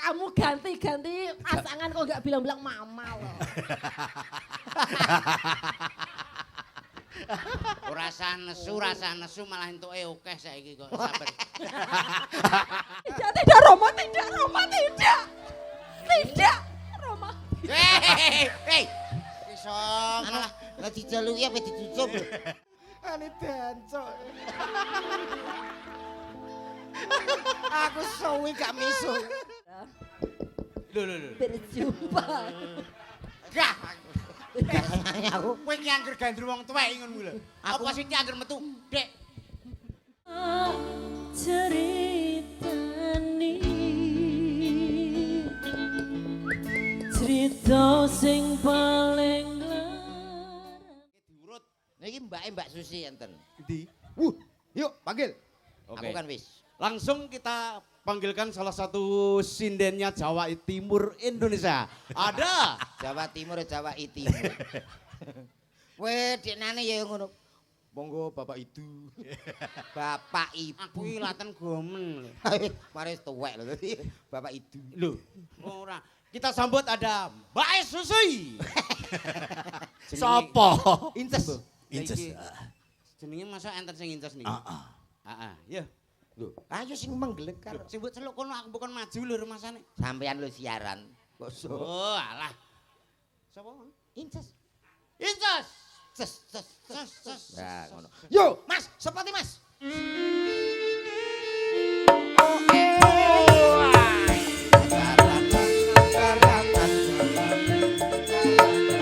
kamu ganti-ganti pasangan kok nggak bilang-bilang mama loh. Rasa nesu malah entuke akeh saiki kok sabar. Tidak Roma, tidak Roma, tidak. Tidak Roma. Hei. Iso malah Lah dijaluki apa ditutup lho. Ane dancuk. Aku suwi gak miso. lho. Berjumpa. Gah. Aku Kowe ki angger gandru wong tuwek ngono lho. Apa sih ki angger metu, Dek? Ceritani cerita sing paling Diurut. niki Mbak Susi enten. Di. Yuk panggil. Aku kan wis. Langsung kita panggilkan salah satu sindennya Jawa Timur Indonesia. Ada. Jawa Timur, Jawa Timur. Weh, deknane ya ngono. Monggo Bapak Ibu. Bapak Ibu. Aku iki laten gomen lho. Mari tuwek lho tadi. Bapak Ibu. Loh, Ora. kita sambut ada Mbak Susi. Jenenge- Sopo? Inces. Inces. Jenenge masa enten sing inces niki. Heeh, ya. Lho, ayo sing menggelek karo. Sing mbok celuk kono aku bukan maju lho rumasane. Sampean lho siaran. Kok so. Oh, alah. Sapa? Inces. Inces. Ces. Nah, ngono. Yo, Mas, sepati Mas.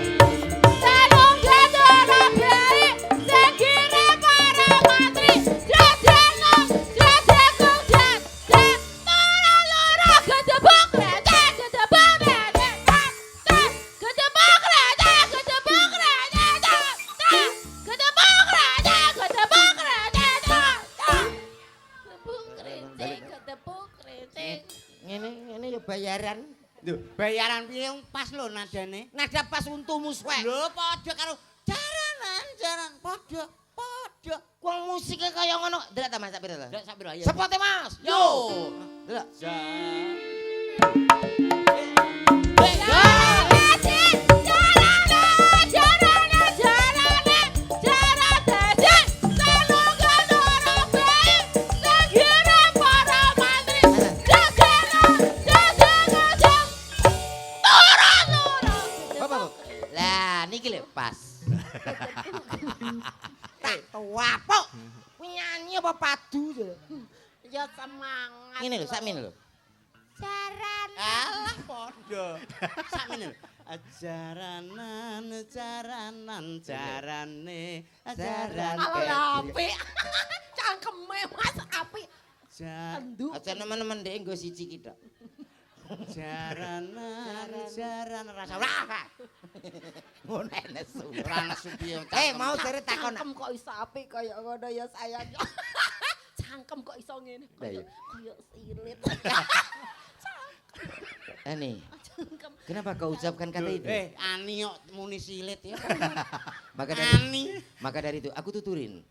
Sarung jadara bayi sing kira para mantri jajana jajekung jajak loro gedebok receh gedebok receh gedebok receh gedebok receh gedebok receh gedebok receh gedebok receh Ngene ya bayaran. Lho, bayaran piye pas lho nadane. Nada pas untumu suwek. Lho padha karo jaran padha. Wong musiknya kaya ngono. Delok ta Mas sak pira ta? Ndak sak pira ya. Sepote Mas. Yo. Delok. Lah niki lho pas. Tak tuapuk. Kuwi nyanyi apa padu to? Ya semangat. Ngene lho, sakmene lho. Alah padha. Sakmene lho. Jaranan jarane ajaran Alah apik. Cangkeme Mas apik. Endu. Aja nemen-nemen ndek nggo siji ki tok. Jaran rasa ora. Ngono nesu. Ora nesu piye. Mau dari takon. Cangkem kok iso apik kaya ngono ya sayang. Cangkem kok iso ngene. Lah iya. Kaya silit. Ani, Cangkem. kenapa kau ucapkan kata itu? Ani kok muni silit ya. Maka dari itu aku tuturin.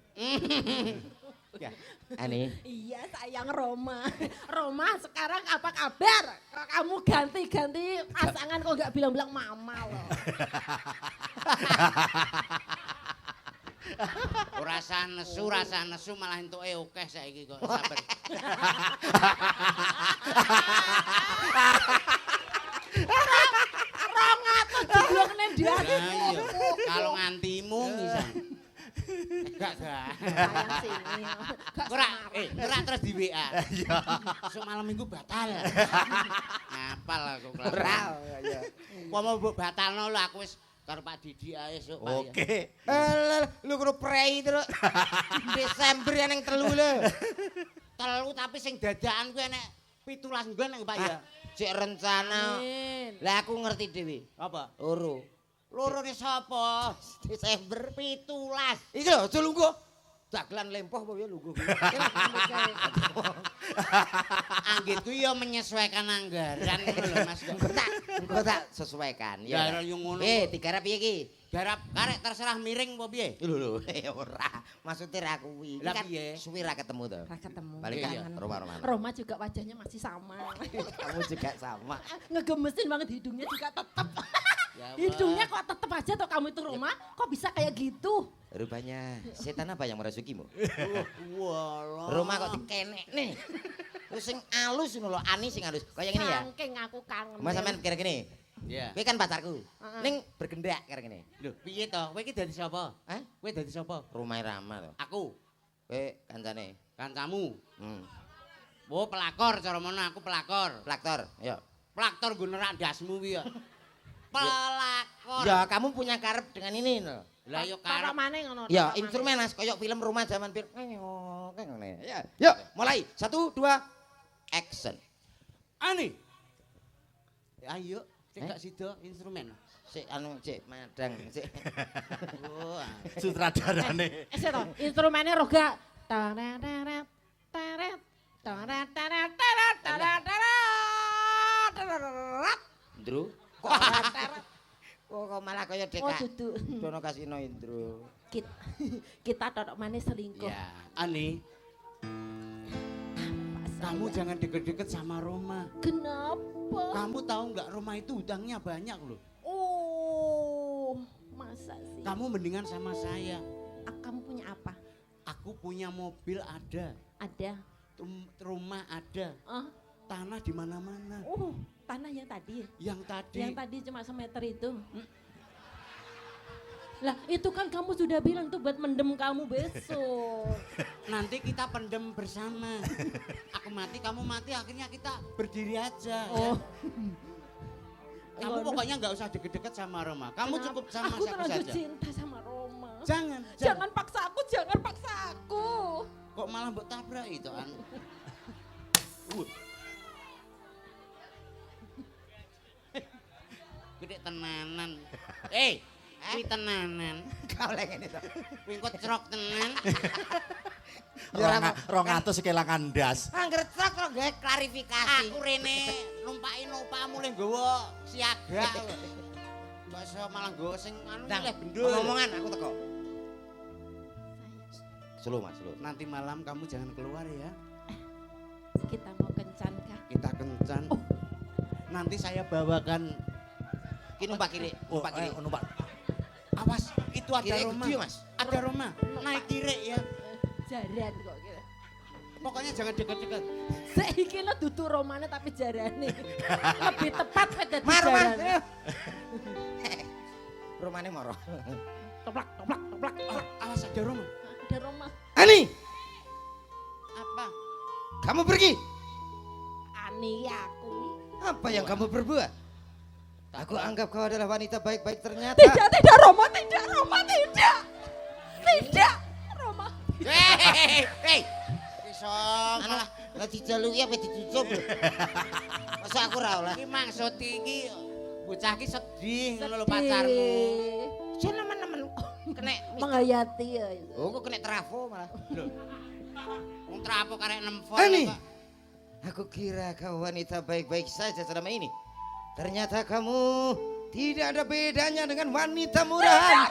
Ani, Iya sayang Roma. Roma sekarang apa kabar? Kok kamu ganti-ganti pasangan kok nggak bilang-bilang mama loh. Rasa nesu malah entuke akeh saiki kok sabar. Jeblokne ndase. Lah iya, kalau ngantimu bisa. Gak. Sayang sini. Gak Ora terus di WA. Iya. Besok malam minggu batal. Ngapal aku kelas. ora. Apa mau mbok batalno lho aku wis karo Pak Didi ae esuk Pak. Oke. Lu kudu prei terus. Desember yang telu lho. Telu tapi sing dadakan kuwi enek 17 nggon nang Pak ya. Cek rencana. Amin. Lah aku ngerti dhewe. Apa? Loro. Lorone sapa? Desember 17. Iki lho aja lungguh. dagelan lempoh apa ya lungguh. Anggitku ya menyesuaikan anggaran ngono lho Mas. Engko tak sesuaikan Ya ya. yo ngono. Digarap piye iki? Garap karek terserah miring apa piye? Lho ora. Maksudnya ra kuwi. Iki Lah kan piye? suwi ra ketemu to. Ra ketemu. Balik Iya. kan Roma. Roma juga wajahnya masih sama. Kamu juga sama. Ngegemesin banget hidungnya juga tetep. Ya Allah. Hidungnya kok tetep aja tuh kamu itu Roma, kok bisa kayak gitu? Rupanya setan apa yang merasukimu? Walah. Roma kok dikenek nih. Terus sing alus ngono lho, Ani sing alus. Kayak ngene ya. Saking aku kangen. Mas sampean kira gini. Ya. Kowe kan pacarku. Ning bergendak kira gini. Lho, piye to? Kowe iki dadi sapa? Hah? Kowe dadi sapa? Rumah Rama to. Aku, Kowe kancane. kancamu. Hmm. Oh, pelakor cara mono aku pelakor. Plaktor. Ya. Plaktor nggo nerak ndasmu kuwi ya. Pelakor. Ya, kamu punya karep dengan ini lho. Lah yo Karep karep. maneh ngono. Ya, tapak instrumen Mas, koyok film rumah zaman pir. Kayak ngene. Ya. Yuk, mulai. 1 2 action. Ani. Ayo, cek Eh? gak sida instrumen. Sik anu cek madang sik. Oh, Sutradarane. maneh. To, instrumennya roga. Taret taret taret taret taret taret taret taret. Indro. Kok kok malah kaya Oh DK. dudu. Dono kasino Indro. Kita tok maneh selingkuh. ya. Ani, kamu jangan deket-deket sama Roma. Kenapa? Kamu tahu nggak Roma itu hutangnya banyak loh. Oh, masa sih? Kamu mendingan sama saya. Kamu punya apa? Aku punya mobil ada, Ada. rumah ada, Ah, tanah di mana-mana. oh, tanah yang tadi. Yang tadi. Yang tadi cuma semeter itu. Lah, itu kan kamu sudah bilang tuh buat mendem kamu besok. Nanti kita pendem bersama. Aku mati, kamu mati, akhirnya kita berdiri aja. Oh. Ya. Kamu pokoknya nggak usah deket-deket sama Roma. Kamu Kenapa? cukup sama aku aku terlalu saja. cinta sama Roma. Jangan. Jangan paksa aku, jangan paksa aku. Kok malah mbok tabrak itu an. Gede tenanan. Kuwi tenanan. Kau lek ngene to. Kuwi kok cerok tenan. Rong atus kelangan ndas. Angger truk kok gawe klarifikasi. Aku rene numpaki numpamu le nggawa siaga. Masa malah nggawa sing anu Dang, leh bendul. omongan aku teko. Slow Mas, slow. Nanti malam kamu jangan keluar ya. Kita mau kencan kah? Kita kencan. Nanti saya bawakan. Ki numpak kiri, numpak kiri. Numpak. Awas, itu ada Kiri Roma. gede, Mas. Ada Roma. Naik kiri ya. Jaran kok kira. Pokoknya jangan dekat-dekat. Saiki lo dudu romane tapi jarane. Lebih tepat wis dadi Mar, Mas. jarane. Rumane moro. Toplak, toplak, toplak. Awas ada Roma. Ada Roma. Ani, Apa? kamu pergi. Ani aku. Apa yang kamu perbuat? Aku anggap kau adalah wanita baik-baik ternyata. Tidak Roma, tidak Roma, tidak. Tidak Roma. Hei. Iso malah Lah dijaluki apa ditutup? Masa aku ra oleh? iki maksud iki bocah iki sedih ngono lho Sedih. pacarmu. Jan nemen-nemen kena Menghayati ya. Oh, kok kena trafo malah. Lho. Wong trapo karek nempol. Ani. kok. Aku kira kau wanita baik-baik saja selama ini. Ternyata kamu tidak ada bedanya dengan wanita murahan.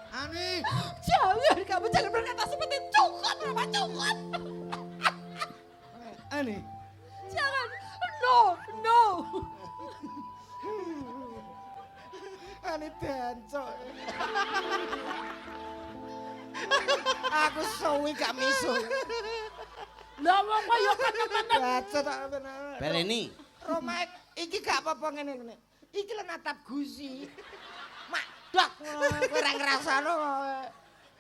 Ani, Jangan, kamu jangan berkata seperti cukot, Roma, cukot. Ani. Jangan, no. Ani dancok. Aku suwi gak miso. Lah wong kaya temen-temen. Dancok tak bener. Baleni. Roma iki gak apa-apa ngene. Iki lho natap gusi. Mak dok kowe ora ngrasano.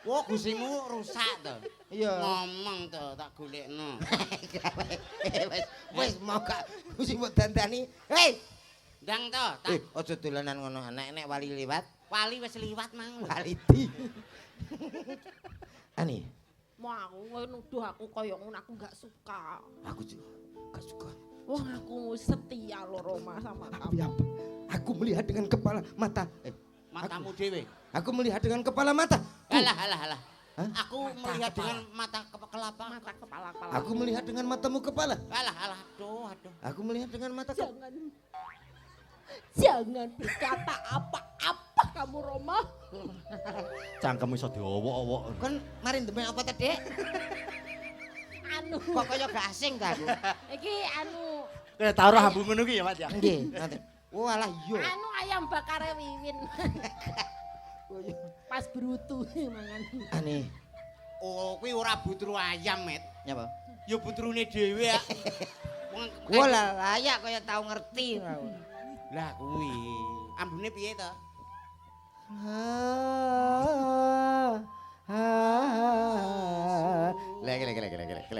Wah, gusimu rusak to. Iya. Ngomong to tak golekno. Wes mau gak mesti mbok dandani. Hei, Ndang to, tak aja dolanan ngono nek wali liwat, wali wis liwat mang. waliti. Ani, Mau aku kowe nuduh aku kaya ngono aku enggak suka. aku juga gak suka. Wah, aku setia lo Roma sama Tapi kamu. apa? Aku melihat dengan kepala mata. Matamu dhewe. Aku melihat dengan kepala mata. Alah. Aku melihat dengan mata kelapa. Mata kepala. Aku melihat dengan matamu kepala. Alah, aduh. Aku melihat dengan mata kepala. Jangan berkata apa-apa kamu Roma. Cangkem iso diowok-owok. Kan marin demen apa tadi? Anu. Kok kaya gak asing ta aku? Iki anu. Kayak tau ora hambu ngono ki ya, Mas ya. Nggih, nanti. Walah iya. Anu ayam bakar Wiwin. Pas brutu mangan. Aneh. Oh, kuwi ora butru ayam, Met. Nyapa? Ya butrune dhewe ya. Walah layak kaya tau ngerti. Lah kuwi. Ambune piye to?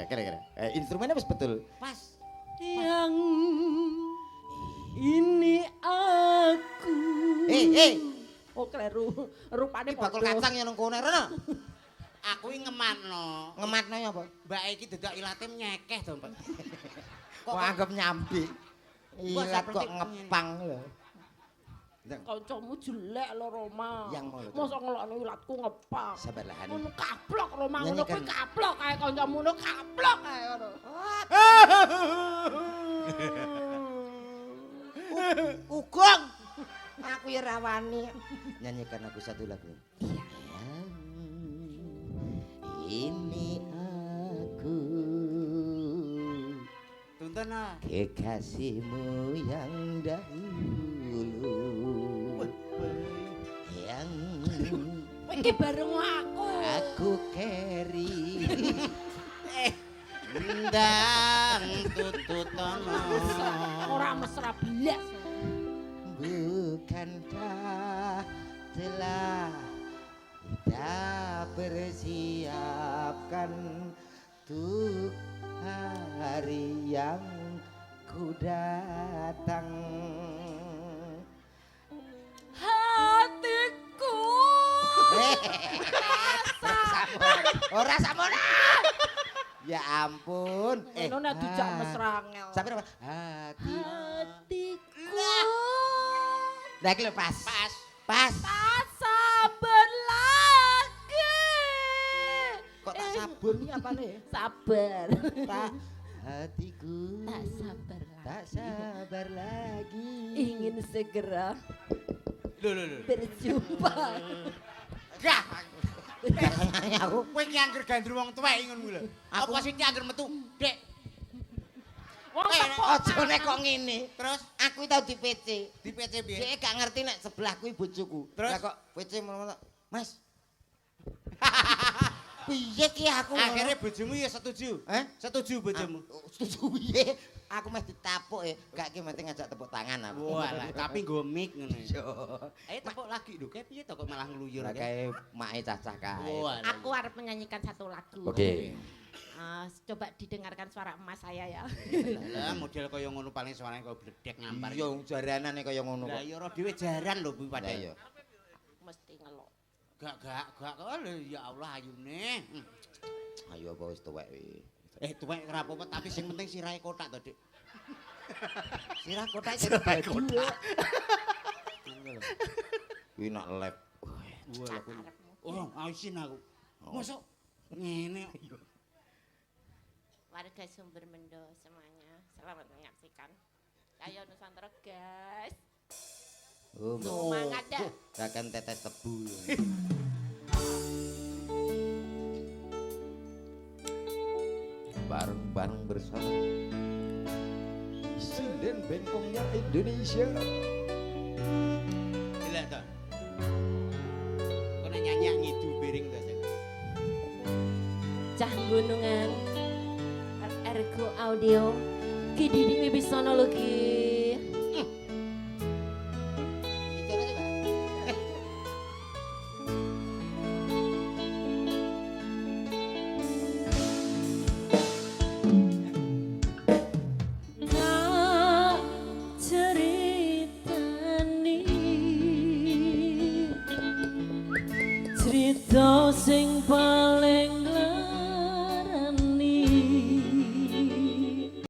Kira-kira. Instrumennya pas betul. Pas. Yang ini aku. Oh kleru. Rupane Ini bakul kacang yang nang kono rono. Aku iki ngematno. Ngematno ya apa? Mbak iki dedak ilate nyekeh to, Mbak. Kok anggap nyambi. Ilat kok seperti ngepang lho. Kancamu jelek lho Roma. Yang mau lho. Mosok ngelokno ilatku ngepang. Sabarlah Ani. Ngono kaplok Roma ngono Nyanyikan. kuwi kaplok kae kancamu ngono kaplok kae ngono. Ugong. Aku ya rawani. Nyanyikan aku satu lagu. Iya. Ini aku. Tuntun ah. Kekasihmu yang dahulu. Yang Iki bareng aku. aku carry. Ndang tututono. Ora mesra blas. Bukankah telah kita persiapkan untuk hari yang ku datang. Hatiku. Ora samono. Ya ampun. Ngono nek dijak mesra ngel. Sampai apa? Hati. Hatiku. Nah iki lho pas. Pas. Tak sabar lagi. Kok tak sabun iki apane? Sabar. Tak hatiku. Tak sabar lagi. Tak sabar lagi. Ingin segera Lho. berjumpa. Gah. Aku Kowe ki angger gandru wong tuwek ngono lho. Apa sing ki angger metu, Dek? Wong tepuk. aja nek kok ngene. Terus Aku tau di PC. di PC piye? Dia gak ngerti nek sebelah kuwi bojoku. Terus? Lah kok PC ngono Mas. Piye ki aku ngono? Akhirnya bojomu ya setuju. Setuju bojomu. Setuju piye? Aku mesti ditapuk ya. Gak ki mesti ngajak tepuk tangan aku. Walah, tapi nggo mic ngono. Yo. Ayo tepuk lagi lho, kayak piye to kok malah ngluyur Lah kae. kae mae cacah kae. Walah. Aku harus menyanyikan satu lagu. Oke. Coba didengarkan suara emas saya ya. Lah model kaya ngono paling suarane kaya bledek ngampar. Iya jaranane kaya ngono Lah kok. ya ora dhewe jaran lho kuwi Lah padahal. iya. Mesti ngelok. Gak lho ya Allah ayune. Ayo apa wis tuwek wi. Tuwek ora apa-apa tapi sing penting sirahe kotak to, Dik. Sirah kotak jadi baju. Kuwi nak lab. Walah kuwi. Oh, aisin aku. Mosok ngene kok. Warga Sumber Mendo semuanya, selamat menyaksikan. Ayo Nusantara guys. Oh, Semangat ya. Rakan tetes tebu. Bareng-bareng bersama Sinden Bengkongnya Indonesia. Gila to. Kok nyanyi ngidu piring to, Cek. Cah gunungan Ergo Audio Kididi Wibisono lagi. Tak ceritani cerita sing paling